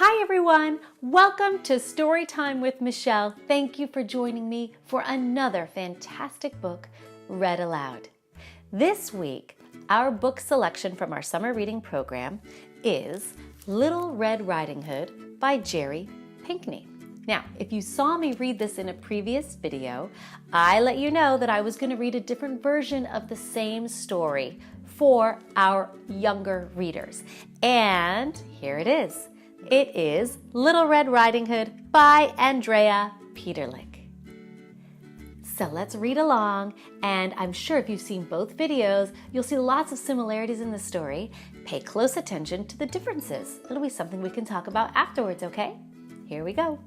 Hi everyone, welcome to Story Time with Michele. Thank you for joining me for another fantastic book read aloud. This week, our book selection from our summer reading program is Little Red Riding Hood by Jerry Pinkney. Now, if you saw me read this in a previous video, I let you know that I was going to read a different version of the same story for our younger readers. And here it is. It is Little Red Riding Hood by Andrea Petrlik. So let's read along, and I'm sure if you've seen both videos, you'll see lots of similarities in the story. Pay close attention to the differences. It'll be something we can talk about afterwards, okay? Here we go.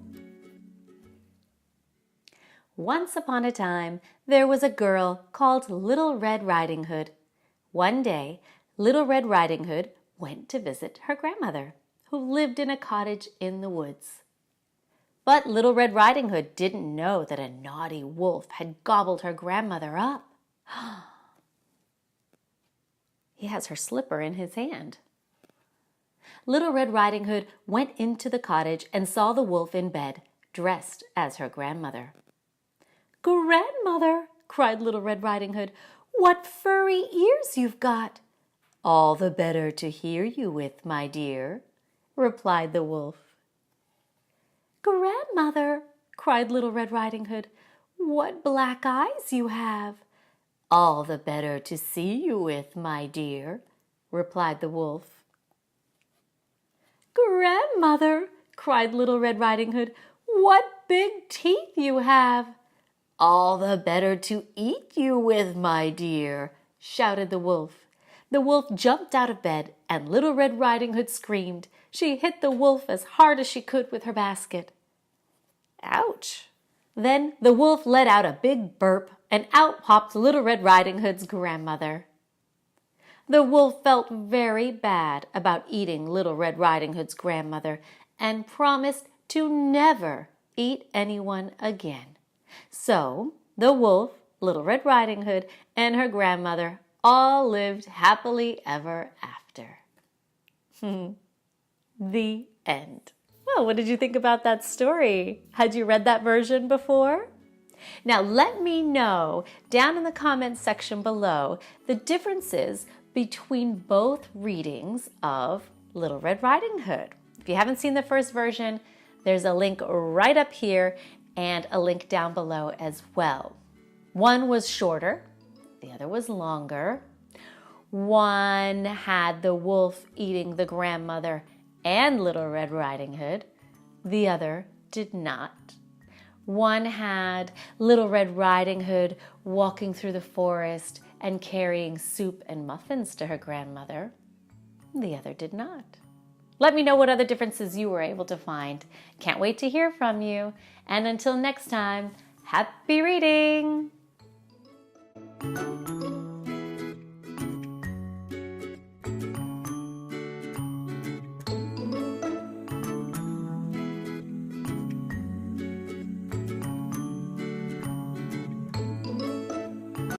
Once upon a time, there was a girl called Little Red Riding Hood. One day, Little Red Riding Hood went to visit her grandmother, who lived in a cottage in the woods. But Little Red Riding Hood didn't know that a naughty wolf had gobbled her grandmother up. He has her slipper in his hand. Little Red Riding Hood went into the cottage and saw the wolf in bed, dressed as her grandmother. "Grandmother," cried Little Red Riding Hood, "what furry ears you've got!" "All the better to hear you with, my dear," replied the wolf. "Grandmother," cried Little Red Riding Hood, "what black eyes you have!" "All the better to see you with, my dear," replied the wolf. "Grandmother," cried Little Red Riding Hood, "what big teeth you have!" "All the better to eat you with, my dear," shouted the wolf. The wolf jumped out of bed, and Little Red Riding Hood screamed. She hit the wolf as hard as she could with her basket. Ouch! Then the wolf let out a big burp, and out popped Little Red Riding Hood's grandmother. The wolf felt very bad about eating Little Red Riding Hood's grandmother and promised to never eat anyone again. So the wolf, Little Red Riding Hood, and her grandmother all lived happily ever after. The end. Well, what did you think about that story? Had you read that version before? Now let me know down in the comments section below the differences between both readings of Little Red Riding Hood. If you haven't seen the first version, there's a link right up here and a link down below as well. One was shorter, the other was longer. One had the wolf eating the grandmother and Little Red Riding Hood. The other did not. One had Little Red Riding Hood walking through the forest and carrying soup and muffins to her grandmother. The other did not. Let me know what other differences you were able to find. Can't wait to hear from you. And until next time, happy reading!